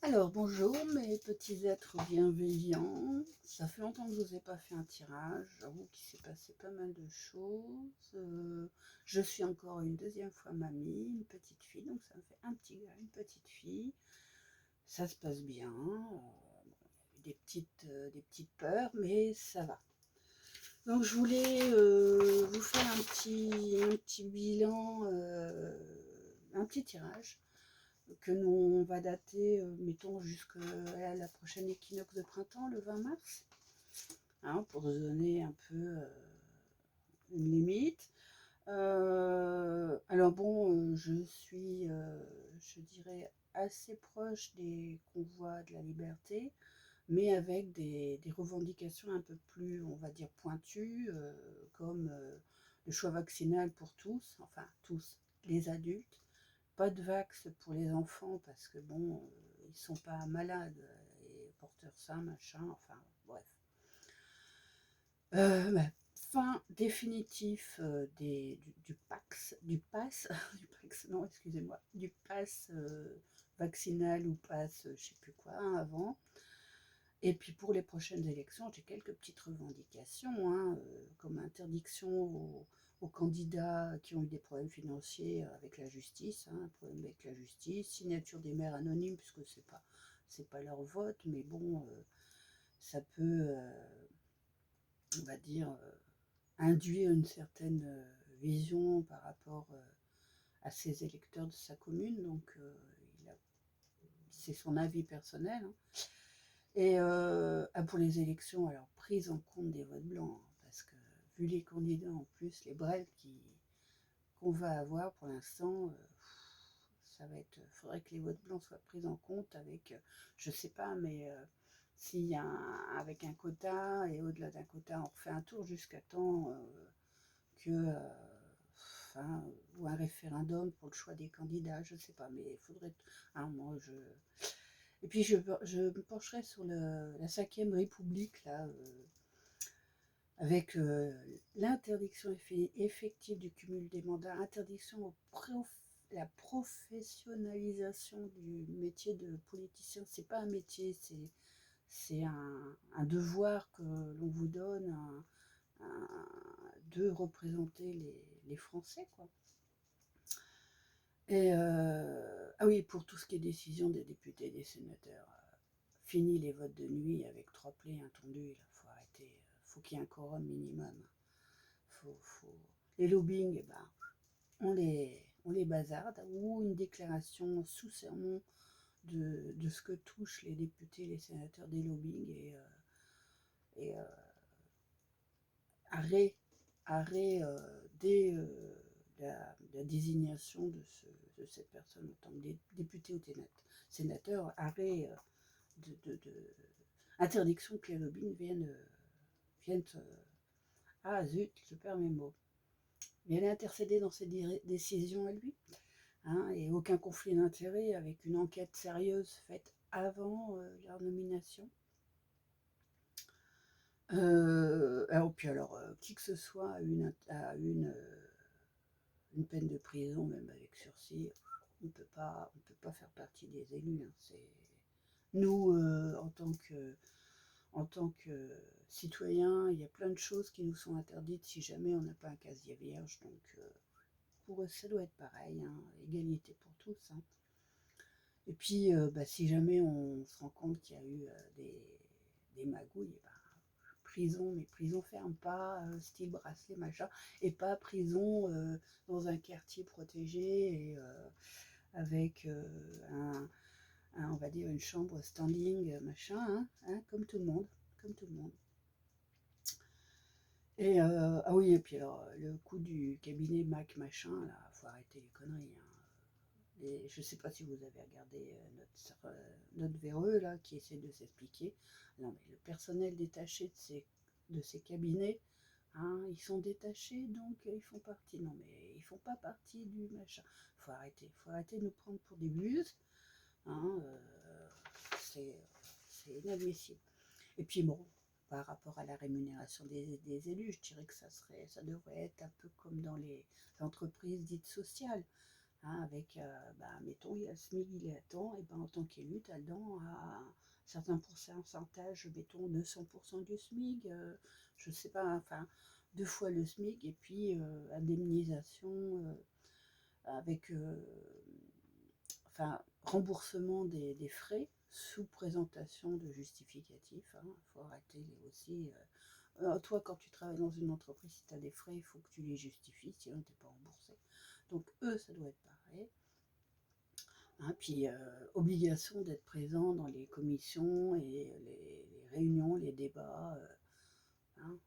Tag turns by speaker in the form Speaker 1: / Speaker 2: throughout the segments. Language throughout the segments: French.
Speaker 1: Alors bonjour mes petits êtres bienveillants, ça fait longtemps que je vous ai pas fait un tirage, j'avoue qu'il s'est passé pas mal de choses. Je suis encore une deuxième fois mamie, une petite fille, donc ça me fait un petit gars, une petite fille. Ça se passe bien, des petites peurs, mais ça va. Donc je voulais vous faire un petit bilan, un petit tirage que nous, on va dater, mettons, jusqu'à la prochaine équinoxe de printemps, le 20 mars, hein, pour se donner un peu une limite. Alors bon, je suis, je dirais, assez proche des convois de la liberté, mais avec des revendications un peu plus, on va dire, pointues, comme le choix vaccinal pour tous, enfin tous, les adultes, pas de vax pour les enfants parce que bon, ils sont pas malades et porteurs sains, machin, enfin bref. Bah, fin définitif du Pax, du pass, du Pax, non, excusez-moi, du pass vaccinal ou pass, je sais plus quoi, hein, avant. Et puis pour les prochaines élections, j'ai quelques petites revendications, hein, comme interdiction aux candidats qui ont eu des problèmes financiers avec la justice, hein, un problème avec la justice, signature des maires anonymes, puisque c'est pas leur vote, mais bon, ça peut, on va dire, induire une certaine vision par rapport à ses électeurs de sa commune, donc c'est son avis personnel, hein. Et pour les élections, alors prise en compte des votes blancs, hein, parce que vu les candidats en plus, les brèves qu'on va avoir pour l'instant, ça va être. Faudrait que les votes blancs soient pris en compte avec, je sais pas, mais s'il y a avec un quota et au-delà d'un quota, on refait un tour jusqu'à temps que, enfin, ou un référendum pour le choix des candidats, je sais pas, mais il faudrait. Hein, moi, et puis je me pencherai sur la cinquième République, là, avec l'interdiction effective du cumul des mandats, interdiction la professionnalisation du métier de politicien. C'est pas un métier, c'est un devoir que l'on vous donne de représenter les Français, quoi. Et ah oui, pour tout ce qui est décision des députés et des sénateurs, fini les votes de nuit avec 3 plaies, un tondu, il faut arrêter, faut qu'il y ait un quorum minimum. Faut. Les lobbying, eh ben, on les bazarde, ou une déclaration sous serment de ce que touchent les députés, les sénateurs des lobbying, et arrêt, arrêt dès la désignation de cette personne en tant que député ou sénateur, arrêt interdiction que les lobbying viennent ah zut, je perds mes mots, viennent intercéder dans ses décisions à lui, hein, et aucun conflit d'intérêt avec une enquête sérieuse faite avant leur nomination. Qui que ce soit a une peine de prison, même avec sursis. On peut pas faire partie des élus, hein. Nous, en tant que citoyens, il y a plein de choses qui nous sont interdites si jamais on n'a pas un casier vierge. Donc, pour eux, ça doit être pareil, hein, égalité pour tous, hein. Et puis, si jamais on se rend compte qu'il y a eu des magouilles, bah, prison, mais prison ferme, pas style bracelet, machin, et pas prison dans un quartier protégé et avec on va dire, une chambre standing, machin, hein, comme tout le monde, comme tout le monde. Et ah oui, et puis alors, le coup du cabinet Mac machin, là, faut arrêter les conneries, hein. Je sais pas si vous avez regardé notre véreux là qui essaie de s'expliquer. Non mais le personnel détaché de ces cabinets, hein, ils sont détachés donc ils font partie. Non mais ils font pas partie du machin. Faut arrêter de nous prendre pour des buses, hein, c'est inadmissible. Et puis bon, par rapport à la rémunération des élus, je dirais que ça devrait être un peu comme dans les entreprises dites sociales, hein, avec, mettons, il y a le SMIC, il est à temps, et ben en tant qu'élu, tu as le droit à un certain pourcentage, mettons 200% du SMIC, je sais pas, enfin, 2 fois le SMIC, et puis indemnisation avec, enfin, remboursement des frais sous présentation de justificatifs. Il faut arrêter aussi. Toi, quand tu travailles dans une entreprise, si tu as des frais, il faut que tu les justifies, sinon tu n'es pas remboursé. Donc eux, ça doit être pareil. Hein, puis obligation d'être présent dans les commissions et les réunions, les débats. Hein.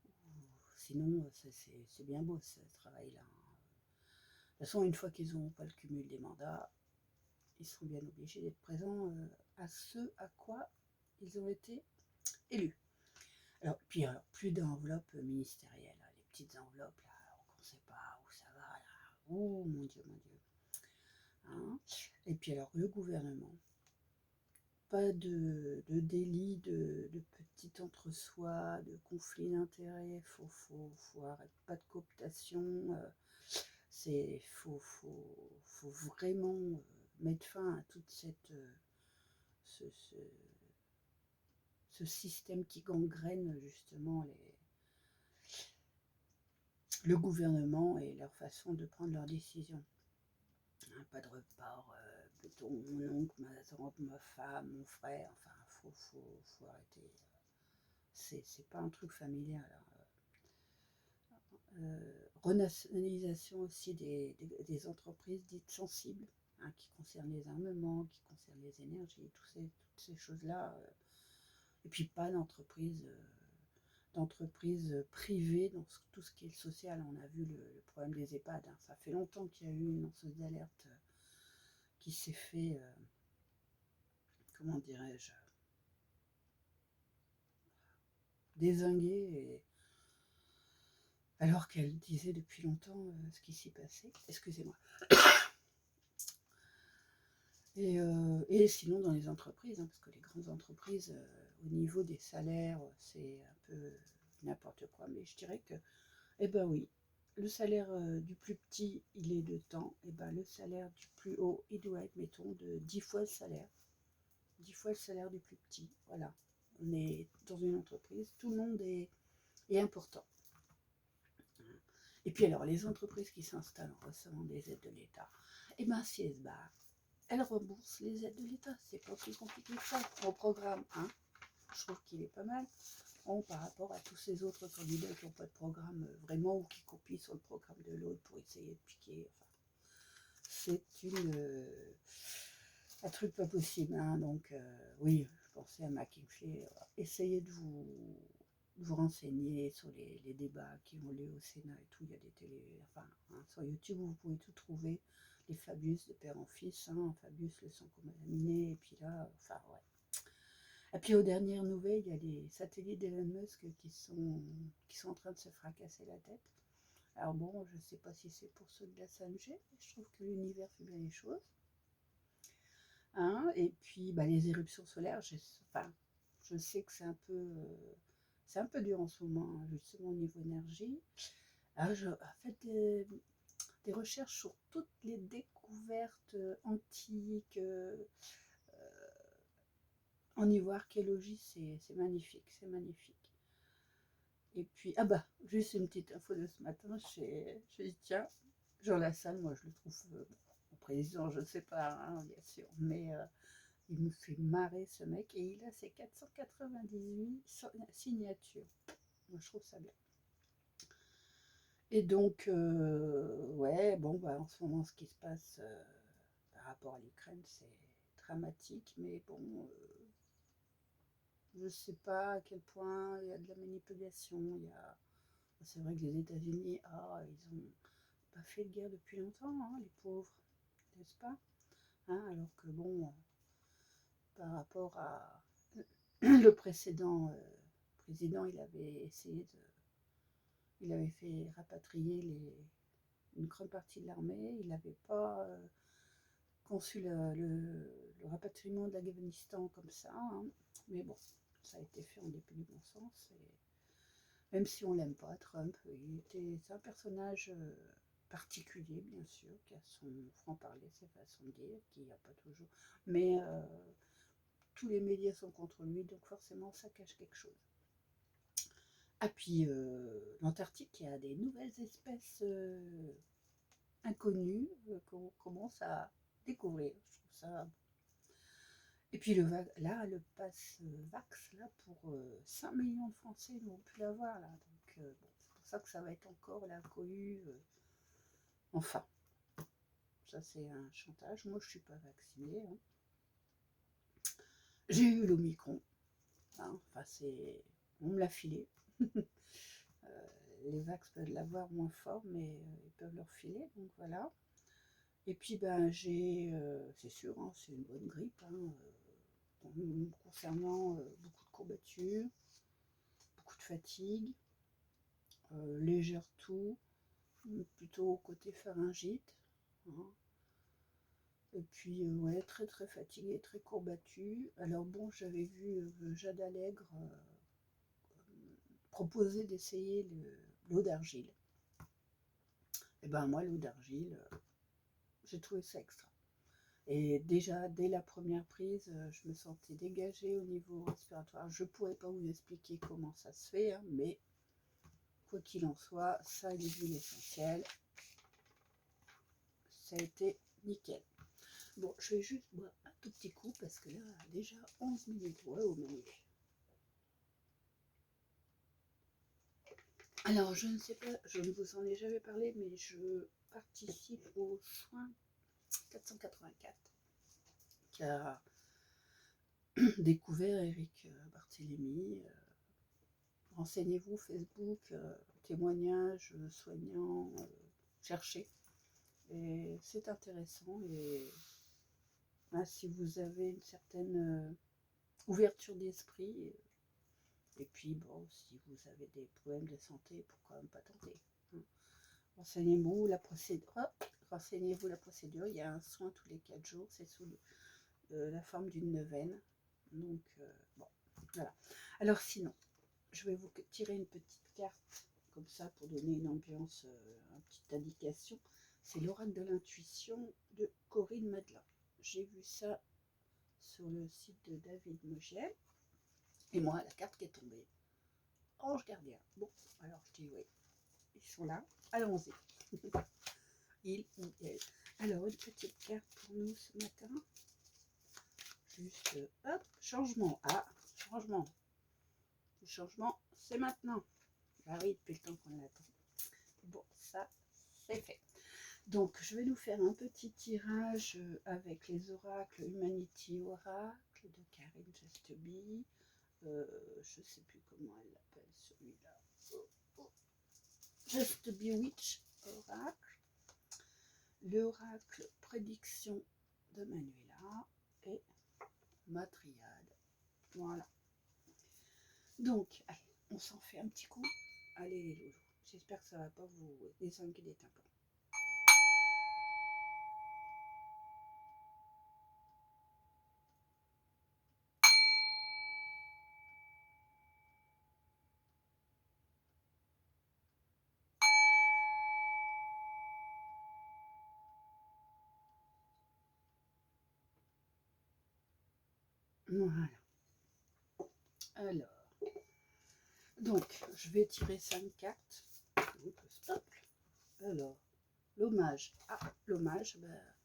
Speaker 1: Sinon, c'est bien beau ce travail-là. De toute façon, une fois qu'ils n'auront pas le cumul des mandats, ils seront bien obligés d'être présents à ce à quoi ils ont été élus. Alors, puis plus d'enveloppes ministérielles, hein, les petites enveloppes là, alors qu'on ne sait pas où ça va là. Oh mon Dieu, mon Dieu. Hein. Et puis alors le gouvernement, pas de délit de petit entre-soi, de conflit d'intérêts, faut arrêter, pas de cooptation, faut vraiment mettre fin à toute ce, ce, ce système qui gangrène justement le gouvernement et leur façon de prendre leurs décisions. Hein, pas de report, plutôt mon oncle, ma tante, ma femme, mon frère, enfin, faut arrêter. C'est pas un truc familial. Renationalisation aussi des entreprises dites sensibles, hein, qui concernent les armements, qui concernent les énergies, toutes ces choses-là. Et puis pas d'entreprise privée dans tout ce qui est social. On a vu le problème des EHPAD. Hein. Ça fait longtemps qu'il y a eu une lanceuse d'alerte qui s'est fait, comment dirais-je, dézinguer, alors qu'elle disait depuis longtemps ce qui s'y passait. Excusez-moi. Et sinon dans les entreprises, hein, parce que les grandes entreprises, au niveau des salaires, c'est un peu n'importe quoi. Mais je dirais que, eh ben oui, le salaire du plus petit, il est de temps. Et ben le salaire du plus haut, il doit être, mettons, de 10 fois le salaire. 10 fois le salaire du plus petit. Voilà. On est dans une entreprise, tout le monde est important. Et puis alors, les entreprises qui s'installent en recevant des aides de l'État, eh ben si elles se barrent, elles remboursent les aides de l'État. C'est pas plus compliqué que ça. Mon programme 1, je trouve qu'il est pas mal. Bon, par rapport à tous ces autres candidats qui n'ont pas de programme vraiment ou qui copient sur le programme de l'autre pour essayer de piquer. Enfin, c'est un truc pas possible. Hein. Donc, oui, je pensais à McKinsey. Essayez de vous renseigner sur les débats qui ont lieu au Sénat et tout. Il y a des enfin, hein, sur YouTube, vous pouvez tout trouver. Les Fabius de père en fils, hein, Fabius le sang contaminé, et puis là, enfin, ouais. Et puis aux dernières nouvelles, il y a les satellites d'Elon Musk qui sont en train de se fracasser la tête. Alors bon, je ne sais pas si c'est pour ceux de la 5G, mais je trouve que l'univers fait bien les choses. Hein, et puis les éruptions solaires, je sais que c'est un peu dur en ce moment, hein, justement au niveau énergie. Alors je fais des recherches sur toutes les découvertes antiques en niveau archéologie, c'est magnifique, c'est magnifique. Et puis, juste une petite info de ce matin, je dit, tiens, Jean Lassalle, moi je le trouve, bon, président, je ne sais pas, hein, bien sûr, mais il me fait marrer ce mec, et il a ses 498 signatures. Moi je trouve ça bien. Et donc, ouais, bon, en ce moment, ce qui se passe par rapport à l'Ukraine, c'est dramatique, mais bon, je ne sais pas à quel point il y a de la manipulation. C'est vrai que les États-Unis, ils n'ont pas fait de guerre depuis longtemps, hein, les pauvres, n'est-ce pas? Hein, alors que bon, par rapport à le précédent président, il avait fait rapatrier une grande partie de l'armée. Il n'avait pas conçu le rapatriement de l'Afghanistan comme ça, hein. Mais bon, ça a été fait en dépit du bon sens. Et même si on l'aime pas, Trump, c'est un personnage particulier, bien sûr, qui a son franc-parler, ses façons de dire, qui n'y a pas toujours. Mais tous les médias sont contre lui, donc forcément, ça cache quelque chose. Ah, puis l'Antarctique, il y a des nouvelles espèces inconnues qu'on commence à découvrir. Je trouve ça. Et puis le pass Vax, là, pour 5 millions de Français, ils n'ont pu l'avoir, là. Donc, bon, c'est pour ça que ça va être encore la cohue. Enfin, ça c'est un chantage. Moi, je ne suis pas vaccinée. Hein. J'ai eu l'Omicron. Hein. Enfin, on me l'a filé. Les vax peuvent l'avoir moins fort, mais ils peuvent leur filer. Donc voilà. Et puis, ben, c'est sûr, hein, c'est une bonne grippe. Hein, concernant beaucoup de courbatures, beaucoup de fatigue, légère toux, plutôt côté pharyngite. Hein. Et puis, ouais, très très fatiguée, très courbatue. Alors bon, j'avais vu Jade Allègre proposer d'essayer l'eau d'argile. Et ben moi, l'eau d'argile, j'ai trouvé ça extra. Et déjà, dès la première prise, je me sentais dégagée au niveau respiratoire. Je ne pourrais pas vous expliquer comment ça se fait, hein, mais quoi qu'il en soit, ça et les huiles essentielles, ça a été nickel. Bon, je vais juste boire un tout petit coup parce que là, déjà 11 minutes. Ouais, oh mon Dieu. Alors, je ne sais pas, je ne vous en ai jamais parlé, mais je participe au soin 484 qui a découvert Eric Barthélémy. Renseignez-vous, Facebook, témoignages, soignants, cherchez. Et c'est intéressant. Et ben, si vous avez une certaine ouverture d'esprit, et puis bon, si vous avez des problèmes de santé, pourquoi même pas tenter. Hein. Renseignez-vous la procédure. Renseignez-vous la procédure. Il y a un soin tous les 4 jours. C'est sous la forme d'une neuvaine. Donc bon, voilà. Alors sinon, je vais vous tirer une petite carte comme ça pour donner une ambiance, une petite indication. C'est l'oracle de l'intuition de Corinne Madelin. J'ai vu ça sur le site de David Mogiel. Et moi, la carte qui est tombée, Ange gardien. Bon, alors je dis oui, ils sont là, allons-y. Il ou elle. Alors, une petite carte pour nous ce matin. Juste, hop, changement. Ah, changement. Le changement, c'est maintenant. Bah oui, depuis le temps qu'on l'attend. Bon, ça, c'est fait. Donc, je vais nous faire un petit tirage avec les oracles Humanity Oracle de Karine Chesteby. Je ne sais plus comment elle l'appelle celui-là. Chesteby Witch Oracle. L'oracle Prédiction de Manuela et Matriade. Voilà. Donc, allez, on s'en fait un petit coup. Allez les loulous. J'espère que ça ne va pas vous désinguer des tympans. Voilà. Alors, donc, je vais tirer 5 cartes. Donc, stop. Alors, l'hommage. Ah, l'hommage, ben,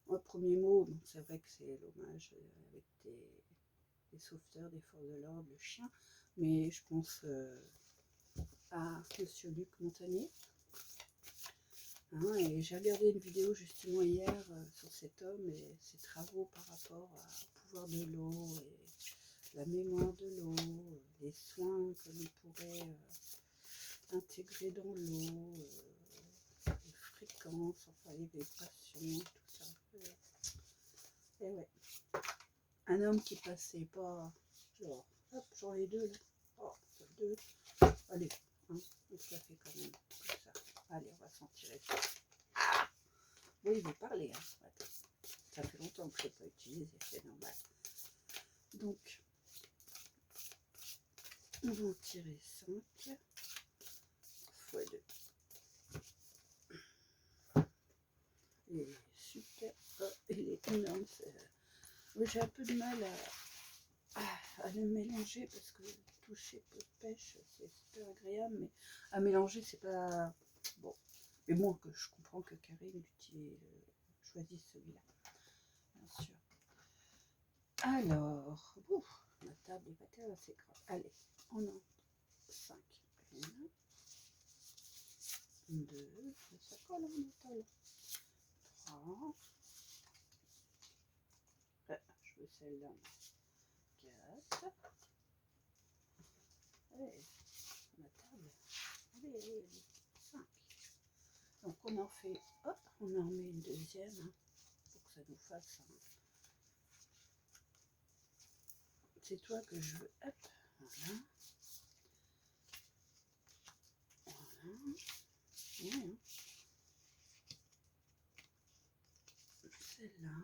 Speaker 1: moi, premier mot, bon, c'est vrai que c'est l'hommage avec des sauveteurs, des forces de l'ordre, le chien, mais je pense à Monsieur Luc Montagnier. Hein, et j'ai regardé une vidéo justement hier sur cet homme et ses travaux par rapport au pouvoir de l'eau et la mémoire de l'eau, les soins que l'on pourrait intégrer dans l'eau, les fréquences, enfin les vibrations, tout ça. Et ouais, un homme qui passait pas, genre, hop, j'en ai deux là, oh, deux, allez, hein, on se la fait quand même, comme ça. Allez, on va s'en tirer. Oui, il veut parler, hein, ce matin. Ça fait longtemps que je ne l'ai pas utilisé, c'est normal. Donc, on va en tirer 5 fois 2. il est énorme. Oui, j'ai un peu de mal à le mélanger parce que toucher peu de pêche, c'est super agréable, mais à mélanger, c'est pas bon. Mais bon, que je comprends que Karine choisisse celui-là, bien sûr. Alors, ouf, ma table est pas tellement assez grave. Allez, on en 5. 1, 2, ça colle en métal. 3. Je veux celle-là. 4. Allez, ma table. Allez, 5. Donc on en fait, hop, on en met une deuxième hein, pour que ça nous fasse. C'est toi que je veux. Hop, voilà. Voilà. Ouais, celle-là.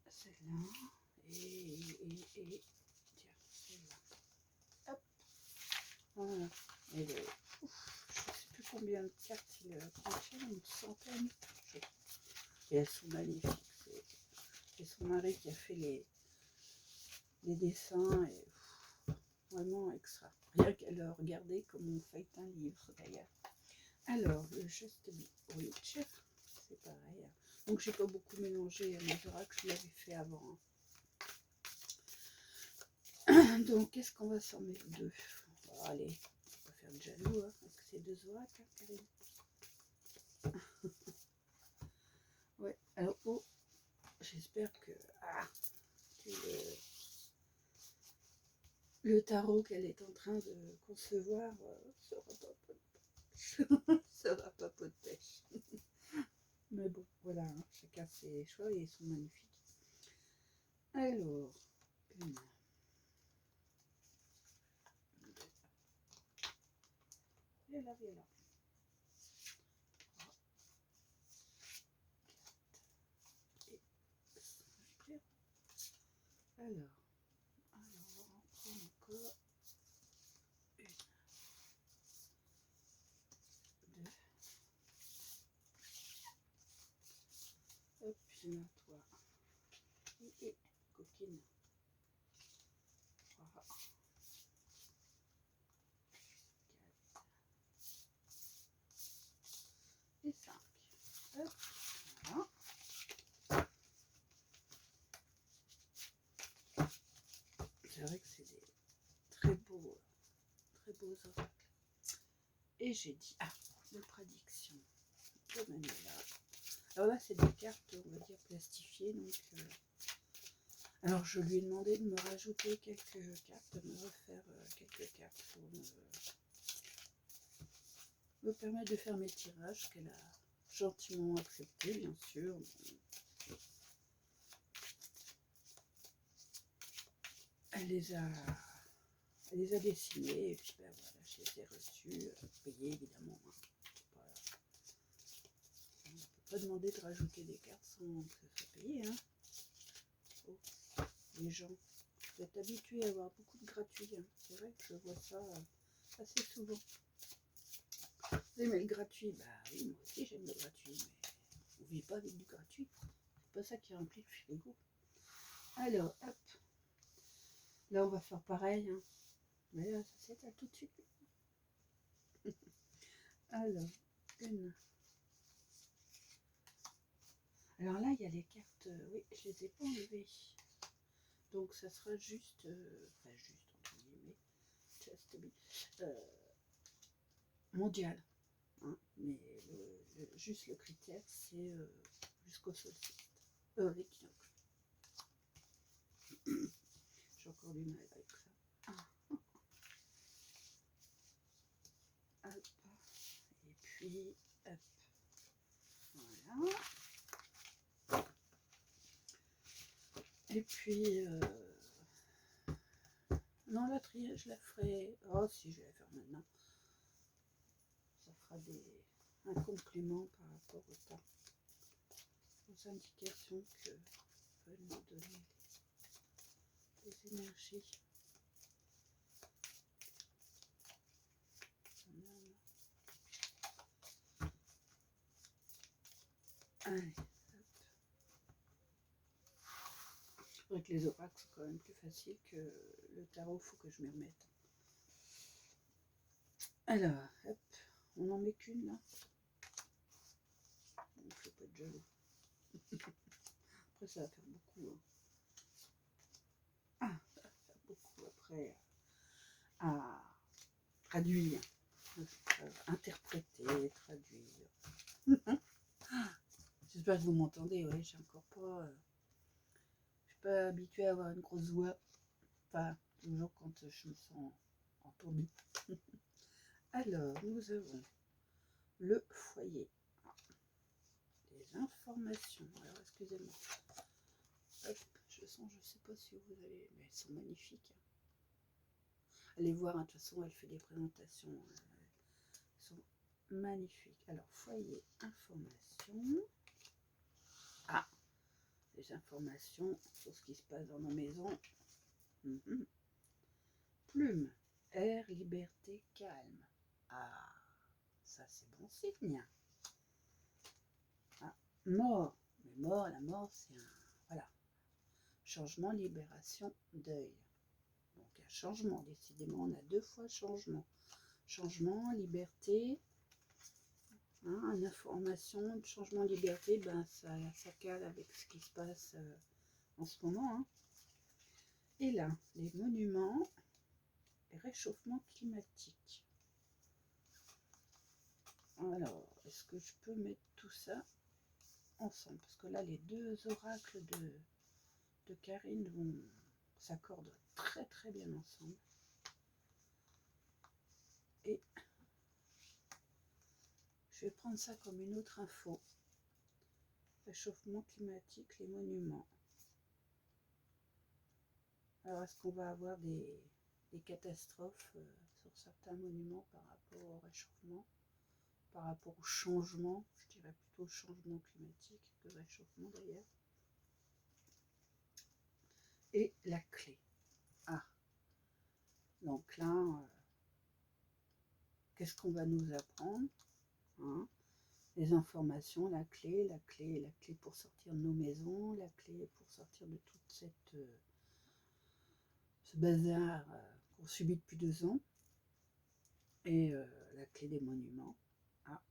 Speaker 1: Celle-là. Et tiens, celle-là. Hop. Voilà. Et le, ouf, je ne sais plus combien de cartes il contient, une centaine. Et elles sont magnifiques. C'est son mari qui a fait les dessins et vraiment extra. Rien qu'à le regarder comme on fait un livre d'ailleurs. Alors, le Just Witch, c'est pareil. Donc, j'ai pas beaucoup mélangé Mazora que je l'avais fait avant. Donc, qu'est-ce qu'on va s'en mettre deux? Bon, allez, on va faire le jaloux, hein, parce que c'est 2 Zorak, hein, Karine. Ouais, alors, oh, j'espère que le tarot qu'elle est en train de concevoir sera pas pot de pêche. Mais bon, voilà, hein, chacun ses choix et ils sont magnifiques. Alors, une, deux, et là, voilà. 3, 4 et 5. Alors, on va en prendre encore une, deux. Hop, puis là, toi. Et coquine. 3, 4 et 5. Hop, voilà. C'est vrai que c'est des très beaux oracles. Et j'ai dit, de prédiction de Manuela. Alors là, c'est des cartes, on va dire, plastifiées. Donc, alors, je lui ai demandé de me rajouter quelques cartes, de me refaire quelques cartes pour me permettre de faire mes tirages, qu'elle a gentiment accepté, bien sûr. Elle les a dessinés, et puis ben voilà, je les ai reçus, payés évidemment. Hein. On ne peut pas demander de rajouter des cartes sans que ce soit payé. Hein. Oh, les gens, vous êtes habitués à avoir beaucoup de gratuits. Hein. C'est vrai que je vois ça assez souvent. Vous aimez le gratuit? Bah oui, moi aussi j'aime le gratuit, mais on ne vit pas avec du gratuit. C'est pas ça qui remplit le frigo. Alors, hop. Là, on va faire pareil. Hein. Mais là, ça s'étale tout de suite. Alors, une. Alors là, il y a les cartes. Oui, je les ai pas enlevées. Donc, ça sera juste. Enfin, juste, entre guillemets. Just mondial. Hein, mais juste le critère, c'est jusqu'au solstice. L'équinoxe. J'ai encore du mal avec ça. Hop. Et puis, hop. Voilà. Et puis, non, la triage, je la ferai. Oh, si, je vais la faire maintenant. Ça fera un complément par rapport au temps, aux indications que veulent nous donner les énergies. Allez. C'est vrai que les oracles sont quand même plus faciles que le tarot, faut que je m'y remette. Alors, hop, on n'en met qu'une là. On ne fait pas de jaloux. Après, ça va faire beaucoup. Hein. Ah, ça va faire beaucoup après à traduire, interpréter, traduire. J'espère que vous m'entendez, ouais, j'ai encore pas. Je suis pas habituée à avoir une grosse voix. Enfin, toujours quand je me sens entendue. Alors, nous avons le foyer. Les informations. Alors, excusez-moi. Hop, je sens, je sais pas si vous allez, mais elles sont magnifiques. Allez voir, hein, de toute façon, elle fait des présentations. Elles sont magnifiques. Alors, foyer, information. Ah, les informations sur ce qui se passe dans nos maisons. Plume, air, liberté, calme. Ah, ça c'est bon signe. Ah, mort. Mais mort, la mort, c'est un... Voilà. Changement, libération, deuil. Donc un changement, décidément, on a deux fois changement. Changement, liberté, hein, information, changement, liberté, ben ça cale avec ce qui se passe en ce moment. Hein. Et là, les monuments et réchauffement climatique. Alors, est-ce que je peux mettre tout ça ensemble? Parce que là, les deux oracles de Karine s'accordent très très bien ensemble. Et je vais prendre ça comme une autre info. Réchauffement climatique, les monuments. Alors, est-ce qu'on va avoir des catastrophes sur certains monuments par rapport au réchauffement, par rapport au changement? Je dirais plutôt changement climatique que réchauffement d'ailleurs. Et la clé. Ah, donc là, qu'est-ce qu'on va nous apprendre, hein? Les informations, la clé pour sortir de nos maisons, la clé pour sortir de toute cette ce bazar qu'on subit depuis 2 ans, et la clé des monuments. Ah,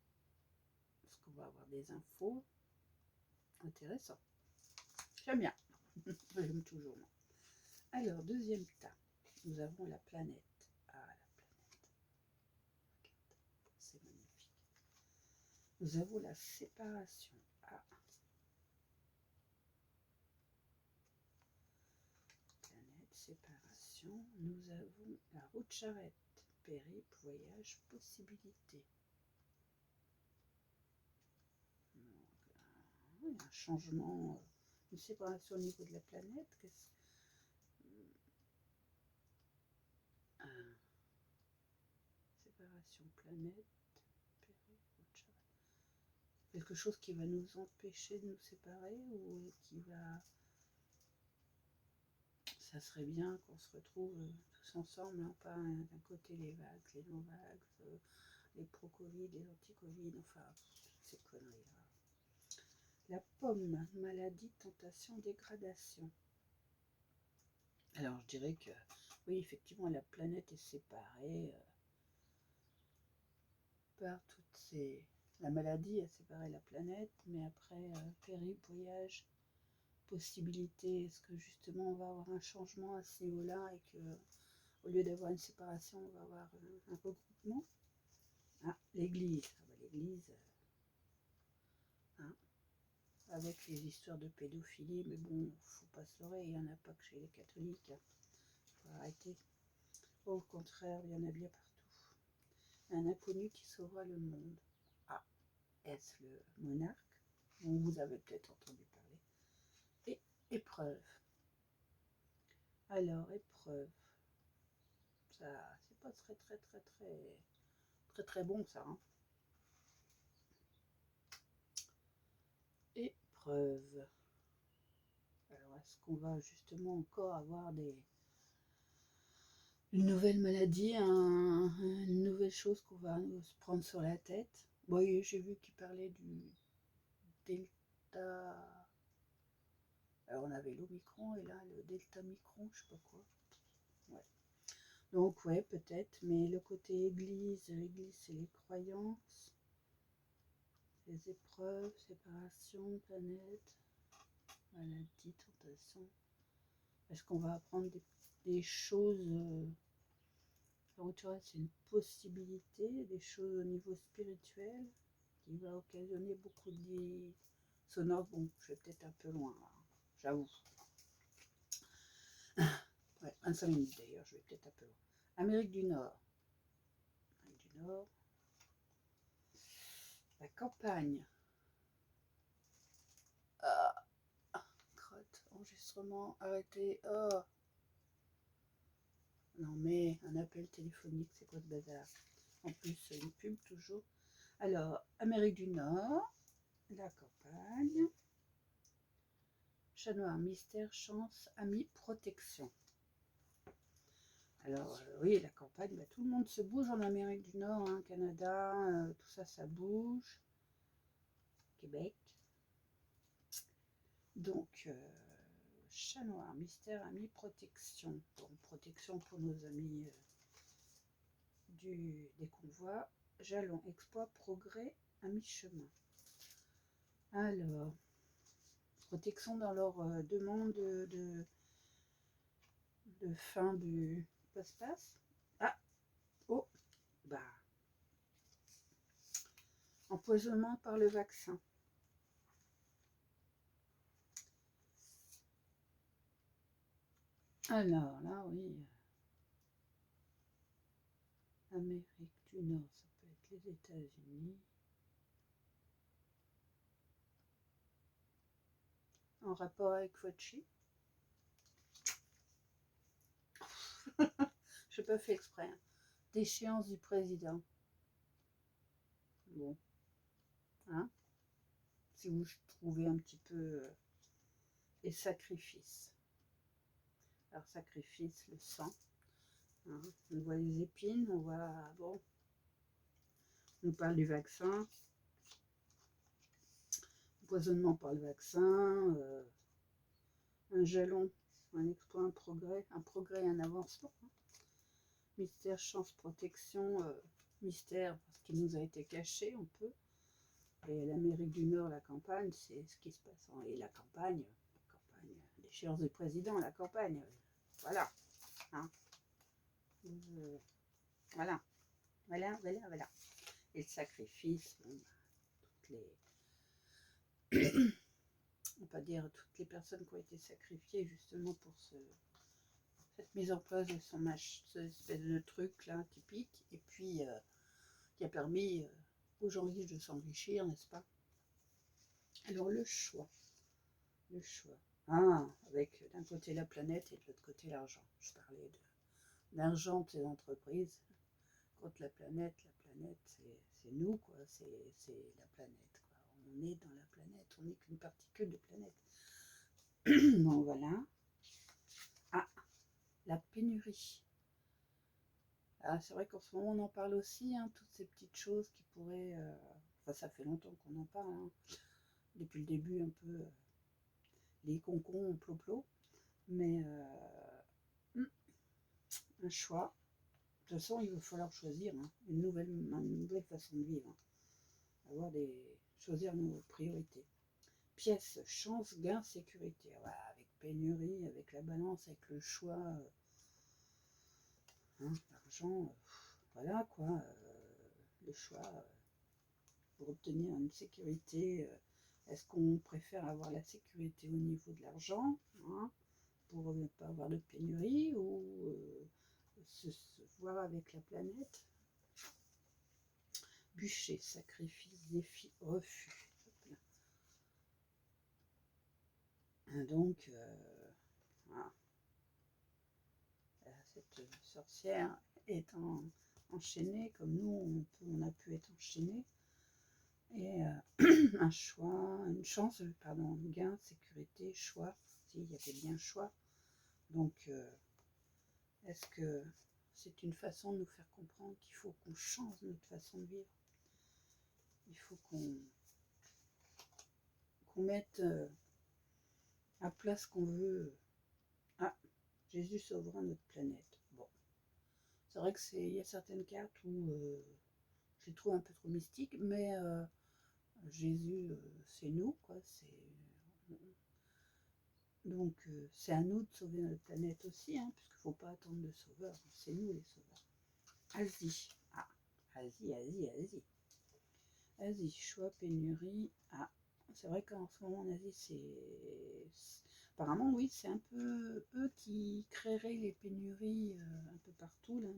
Speaker 1: est-ce qu'on va avoir des infos intéressantes? J'aime bien, j'aime toujours. Moi. Alors, deuxième tas, nous avons la planète. Ah, la planète, c'est magnifique. Nous avons la séparation. Ah, séparation, nous avons la route charrette, périple, voyage, possibilité. Donc, un changement, une séparation au niveau de la planète. Séparation planète, périple, route charrette. Quelque chose qui va nous empêcher de nous séparer ou qui va... Ça serait bien qu'on se retrouve tous ensemble, hein, pas d'un côté les vagues, les non-vagues, les pro-Covid, les anti-Covid, enfin, ces conneries-là. La pomme, maladie, tentation, dégradation. Alors, je dirais que, oui, effectivement, la planète est séparée par toutes ces... La maladie a séparé la planète, mais après, périple, voyage, possibilité, est-ce que justement on va avoir un changement à ce niveau-là et que au lieu d'avoir une séparation, on va avoir un regroupement? Ah, l'église. Ah bah, l'église, hein, avec les histoires de pédophilie, mais bon, faut pas se leurrer, il n'y en a pas que chez les catholiques. Hein. Faut arrêter. Au contraire, il y en a bien partout. Un inconnu qui sauvera le monde. Ah, est-ce le monarque? Vous avez peut-être entendu parler. Et épreuve. Alors, épreuve. Ça, c'est pas très bon ça. Hein. Épreuve. Alors, est-ce qu'on va justement encore avoir une nouvelle maladie, une nouvelle chose qu'on va se prendre sur la tête? Bon, j'ai vu qu'il parlait du delta. Alors on avait l'Omicron et là le delta micron, je sais pas quoi. Ouais. Donc ouais, peut-être, mais le côté église, c'est les croyances, les épreuves, séparation, planète, maladie, tentation. Est-ce qu'on va apprendre des choses, donc tu vois, c'est une possibilité, des choses au niveau spirituel qui va occasionner beaucoup de dissonances. Bon, je vais peut-être un peu loin là, j'avoue. Ouais, 25 minutes d'ailleurs, je vais peut-être un peu loin. Amérique du Nord. Amérique du Nord. La campagne. Ah, crotte, enregistrement, arrêté. Oh. Non mais, un appel téléphonique, c'est quoi ce bazar? En plus, une pub toujours. Alors, Amérique du Nord, la campagne. Chat noir, mystère, chance, ami, protection. Alors, oui, la campagne, bah, tout le monde se bouge en Amérique du Nord, hein, Canada, tout ça, ça bouge. Québec. Donc, chat noir, mystère, ami, protection. Bon, protection pour nos amis des convois. Jalon, exploit, progrès, à mi-chemin. Alors, protection dans leur demande de fin du passe-passe. Ah, oh, bah, empoisonnement par le vaccin. Alors là, oui, Amérique du Nord, ça peut être les États-Unis. En rapport avec Fauci. Je n'ai pas fait exprès. Hein. Déchéance du président. Bon, hein, si vous trouvez un petit peu les sacrifices. Alors sacrifice, le sang. Hein. On voit les épines, on voit, bon, on nous parle du vaccin. Empoisonnement par le vaccin, un jalon, un exploit, un progrès, un avancement. Hein. Mystère, chance, protection, mystère parce qu'il nous a été caché, on peut. Et l'Amérique du Nord, la campagne, c'est ce qui se passe. Et la campagne, l'échéance du président, la campagne, voilà. Hein. Voilà. Voilà. Et le sacrifice, bon, toutes les... on va dire toutes les personnes qui ont été sacrifiées justement pour cette mise en place de cette espèce de truc là typique, et puis qui a permis aux gens riches de s'enrichir, n'est-ce pas? Alors le choix, avec d'un côté la planète et de l'autre côté l'argent. Je parlais d'argent de ces entreprises contre la planète c'est nous quoi, c'est la planète quoi. On est dans la planète, on n'est qu'une particule de planète. Bon voilà. Ah, la pénurie. Ah, c'est vrai qu'en ce moment on en parle aussi, hein, toutes ces petites choses qui pourraient... Enfin ça fait longtemps qu'on en parle, hein, depuis le début un peu les concons plop-plop, mais un choix. De toute façon il va falloir choisir hein, une nouvelle façon de vivre, hein. Choisir nos priorités. Pièce, chance, gain, sécurité. Voilà, avec pénurie, avec la balance, avec le choix, hein, l'argent, voilà quoi, le choix pour obtenir une sécurité. Est-ce qu'on préfère avoir la sécurité au niveau de l'argent, hein, pour ne pas avoir de pénurie, ou se voir avec la planète? Bûcher, sacrifice, défi, refus. Donc, voilà. Cette sorcière est enchaînée, comme nous, on a pu être enchaînés. Et un choix, une chance, pardon, gain, sécurité, choix. Si, il y avait bien choix. Donc, est-ce que c'est une façon de nous faire comprendre qu'il faut qu'on change notre façon de vivre? Il faut qu'on qu'on mette à plat ce qu'on veut. Ah, Jésus sauvera notre planète. Bon, c'est vrai que il y a certaines cartes où je les trouve un peu trop mystiques, mais Jésus, c'est nous, quoi. Donc c'est à nous de sauver notre planète aussi, hein, puisqu'il ne faut pas attendre de sauveurs. C'est nous les sauveurs. Asie. Ah, Asie. Asie, choix, pénurie. Ah, c'est vrai qu'en ce moment en Asie, apparemment, oui, c'est un peu eux qui créeraient les pénuries un peu partout, là,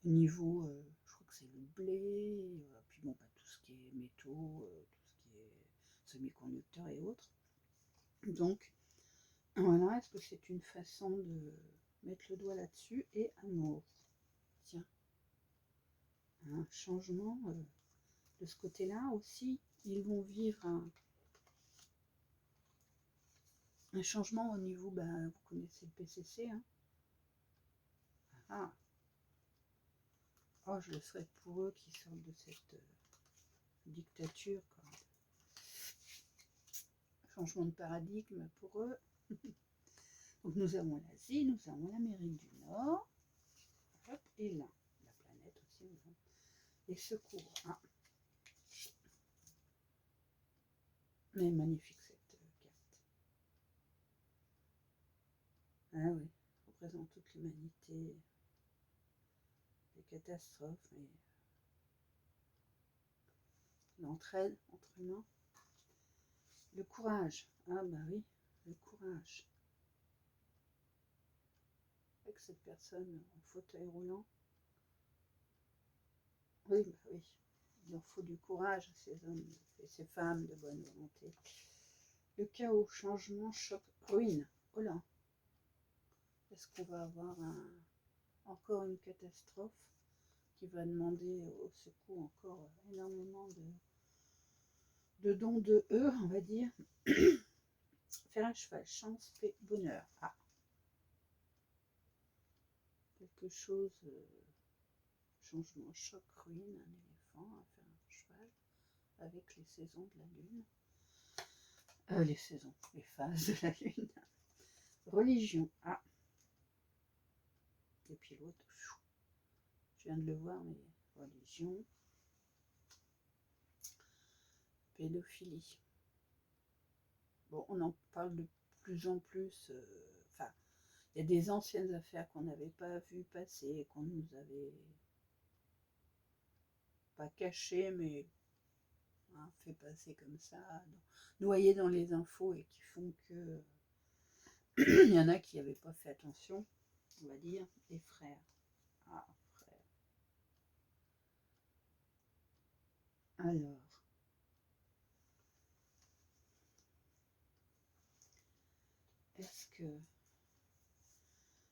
Speaker 1: au niveau, je crois que c'est le blé, puis bon, bah, tout ce qui est métaux, tout ce qui est semi-conducteurs et autres. Donc, voilà, est-ce que c'est une façon de mettre le doigt là-dessus? Et amour. Tiens, un changement de ce côté-là aussi. Ils vont vivre un changement au niveau, ben, vous connaissez le PCC, hein. Ah, oh, je le souhaite pour eux qui sortent de cette dictature, quoi. Changement de paradigme pour eux. Donc nous avons l'Asie, nous avons l'Amérique du Nord, hop, et là, la planète aussi, les secours. Ah. Mais magnifique cette carte. Ah oui, représente toute l'humanité, les catastrophes, mais l'entraide entre humains. Le courage, ah bah oui, le courage. Avec cette personne en fauteuil roulant. Oui, bah oui, il leur faut du courage à ces hommes et ces femmes de bonne volonté. Le chaos, changement, choc, ruine. Oh là, est-ce qu'on va avoir encore une catastrophe qui va demander au secours encore énormément de dons de eux, on va dire. Faire un cheval, chance, paix, bonheur. Ah, quelque chose, changement, choc, ruine, un éléphant, faire un cheval, avec les saisons de la lune. Les saisons, les phases de la lune. Religion, ah. Et puis l'autre, je viens de le voir, mais religion. Pédophilie. Bon, on en parle de plus en plus. Enfin, il y a des anciennes affaires qu'on n'avait pas vues passer, qu'on nous avait pas cachées, mais hein, fait passer comme ça, noyées dans les infos et qui font que il y en a qui n'avaient pas fait attention, on va dire, les frères. Ah, frère. Alors, est-ce que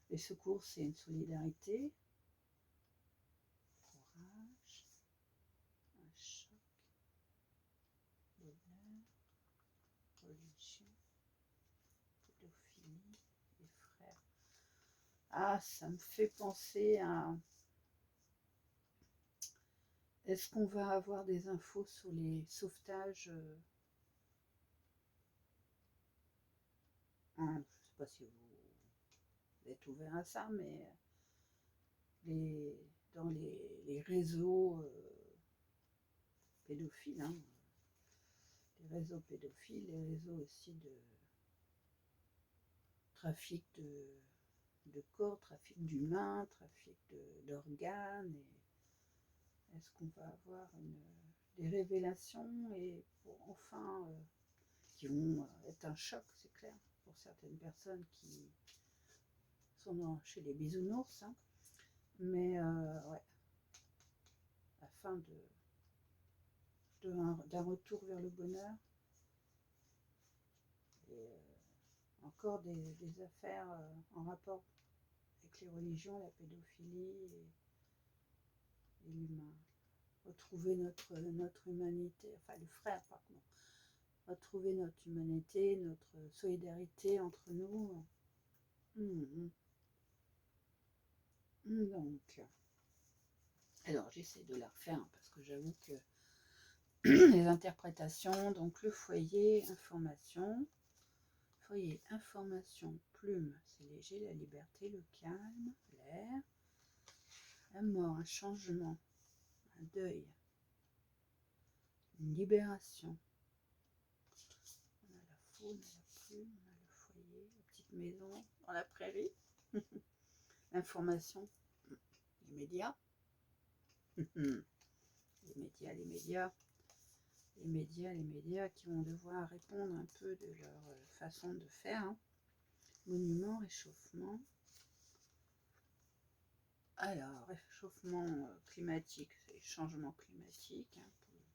Speaker 1: les secours, c'est une solidarité, courage, un choc, bonheur, religion, pédophilie, les frères. Ah, ça me fait penser à... Est-ce qu'on va avoir des infos sur les sauvetages je ne sais pas si vous êtes ouvert à ça, mais dans les réseaux pédophiles, hein, les réseaux pédophiles, les réseaux aussi de trafic de corps, trafic d'humains, trafic d'organes. Est-ce qu'on va avoir des révélations et enfin qui vont être un choc, c'est clair, pour certaines personnes qui sont chez les bisounours, hein. Mais ouais, la fin d'un retour vers le bonheur. Et encore des affaires en rapport avec les religions, la pédophilie et l'humain. Retrouver notre humanité, enfin le frère, pardon. Retrouver notre humanité, notre solidarité entre nous. Donc, alors j'essaie de la refaire parce que j'avoue que les interprétations, donc le foyer, information, plume, c'est léger, la liberté, le calme, l'air, la mort, un changement, un deuil, une libération. On a la faune, la plume, on a le foyer, la petite maison dans la prairie, l'information, les médias, les médias qui vont devoir répondre un peu de leur façon de faire. Hein. Monument, réchauffement. Alors, réchauffement climatique, c'est changement climatique, hein,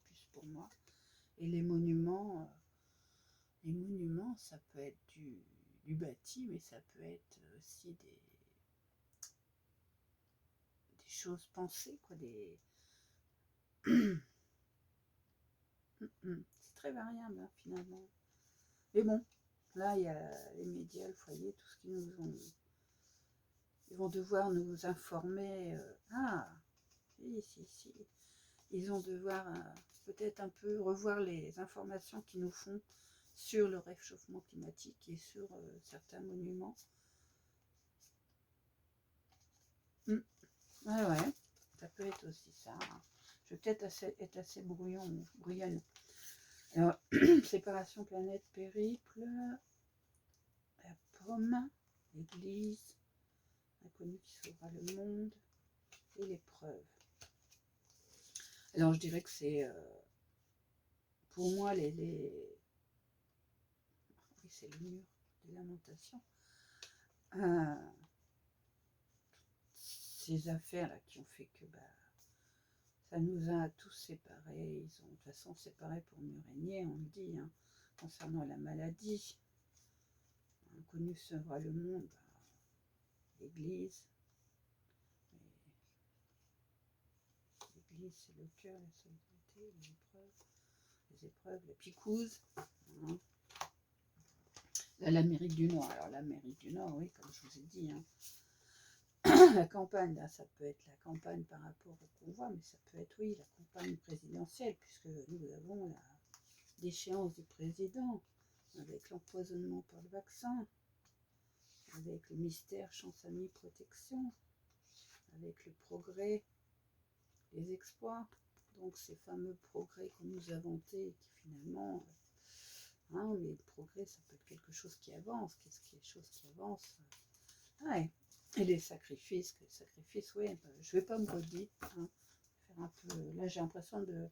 Speaker 1: plus pour moi. Et les monuments, ça peut être du bâti, mais ça peut être aussi des choses pensées, quoi, des... C'est très variable, hein, finalement. Mais bon, là, il y a les médias, le foyer, tout ce qui nous ont... Ils vont devoir nous informer. Si. Ils vont devoir peut-être un peu revoir les informations qu'ils nous font sur le réchauffement climatique et sur certains monuments. Ouais, ça peut être aussi ça. Hein. Je vais peut-être être assez brouillonne. Alors, séparation planète, périple, la pomme, l'église, inconnu qui sauvera le monde, et l'épreuve. Alors je dirais que c'est, pour moi, oui, c'est le mur des lamentations. Ces affaires-là qui ont fait que ça nous a tous séparés. Ils ont de toute façon séparés pour mieux régner, on le dit, hein, concernant la maladie. Inconnu sauvera le monde, l'Église. L'Église, c'est le cœur, la solidarité, les épreuves, la picouse. Hein. Là, l'Amérique du Nord. Alors l'Amérique du Nord, oui, comme je vous ai dit, hein. La campagne, là, ça peut être la campagne par rapport au convoi, mais ça peut être, oui, la campagne présidentielle, puisque nous avons la déchéance du président, avec l'empoisonnement par le vaccin, avec le mystère, chance, amie, protection, avec le progrès, les exploits, donc ces fameux progrès qu'on nous a vantés, qui finalement, hein, mais le progrès, ça peut être quelque chose qui avance, qu'est-ce qui est quelque chose qui avance? Ouais. Et les sacrifices, oui, je vais pas me redire, hein, faire un peu, là j'ai l'impression de,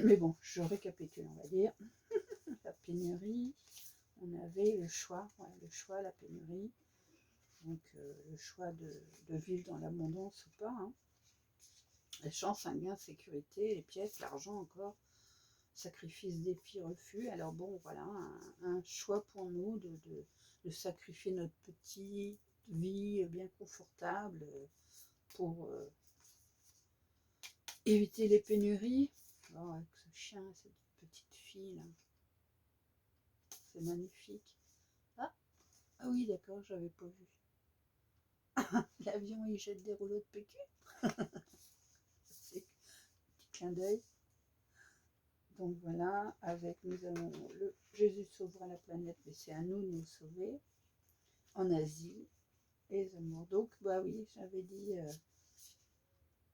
Speaker 1: mais bon, je récapitule, on va dire, la pénurie, on avait le choix, la pénurie, donc le choix de vivre dans l'abondance ou pas, hein. La chance, un gain, sécurité, les pièces, l'argent encore, sacrifice, défi, refus, alors bon, voilà, un choix pour nous de sacrifier notre petite vie bien confortable pour éviter les pénuries. Alors avec ce chien, cette petite fille là, c'est magnifique. Ah oui, d'accord, j'avais pas vu. L'avion il jette des rouleaux de PQ. C'est un petit clin d'œil. Donc voilà, avec nous avons le Jésus sauvera la planète, mais c'est à nous de nous sauver. En Asie, les amours. Donc, oui, j'avais dit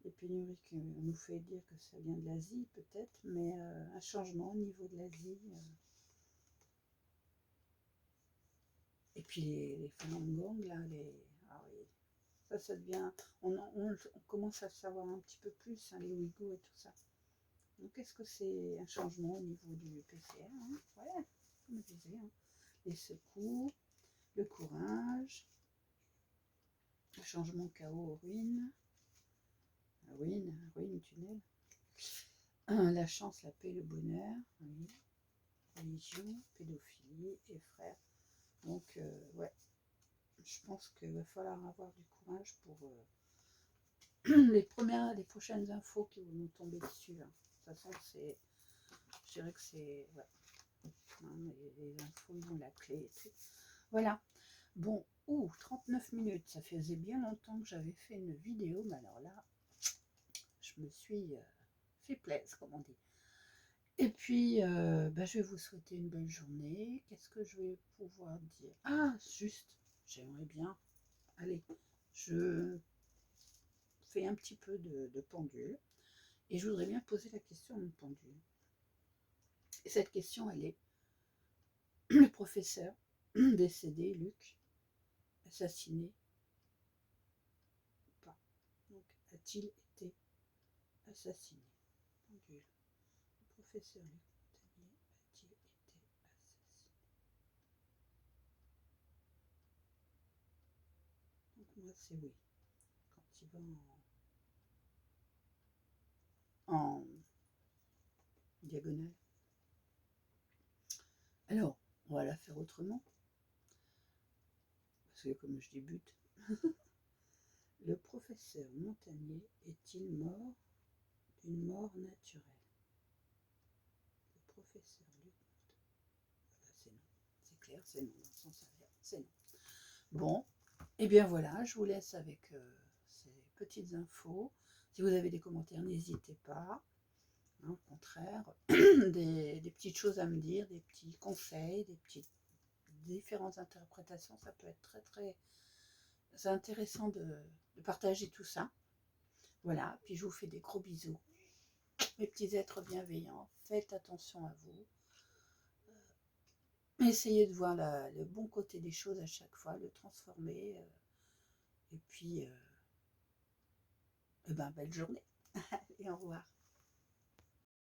Speaker 1: les pénuries qui nous fait dire que ça vient de l'Asie, peut-être, mais un changement au niveau de l'Asie. Et puis les Falun Gong, là, ça devient. On commence à savoir un petit peu plus, hein, les Ouïghours et tout ça. Donc, est-ce que c'est un changement au niveau du PCR, hein? Ouais, comme je disais, hein. Les secours, le courage, le changement chaos, ruine, tunnel, la chance, la paix, le bonheur, oui, religion, pédophilie et frères. Donc, ouais, je pense qu'il va falloir avoir du courage pour les prochaines infos qui vont nous tomber dessus. Hein. De toute façon, je dirais que c'est, ouais, hein, les infos, ils ont la clé et tout. Voilà. Bon, 39 minutes, ça faisait bien longtemps que j'avais fait une vidéo, mais alors là, je me suis fait plaisir, comme on dit. Et puis, je vais vous souhaiter une belle journée. Qu'est-ce que je vais pouvoir dire? Ah, juste, j'aimerais bien, allez, je fais un petit peu de pendule et je voudrais bien poser la question à mon pendule. Et cette question, elle est, le professeur décédé, Luc, assassiné ou pas? Donc, a-t-il été assassiné? Pendule. Le professeur Luc Montagnier a-t-il été assassiné? Donc, moi, c'est oui. Quand il va en diagonale. Alors, on va la faire autrement, parce que comme je débute, le professeur Montagnier est-il mort d'une mort naturelle? Le professeur Luc Montagnier. Voilà, c'est non. C'est clair, c'est non. Dans le sens inverse, c'est non. Bon, et bien voilà, je vous laisse avec ces petites infos. Si vous avez des commentaires, n'hésitez pas. Hein, au contraire, des petites choses à me dire, des petits conseils, des petites différentes interprétations, ça peut être très très intéressant de partager tout ça. Voilà, puis je vous fais des gros bisous. Mes petits êtres bienveillants, faites attention à vous. Essayez de voir le bon côté des choses à chaque fois, le transformer. Et puis, belle journée. Et au revoir.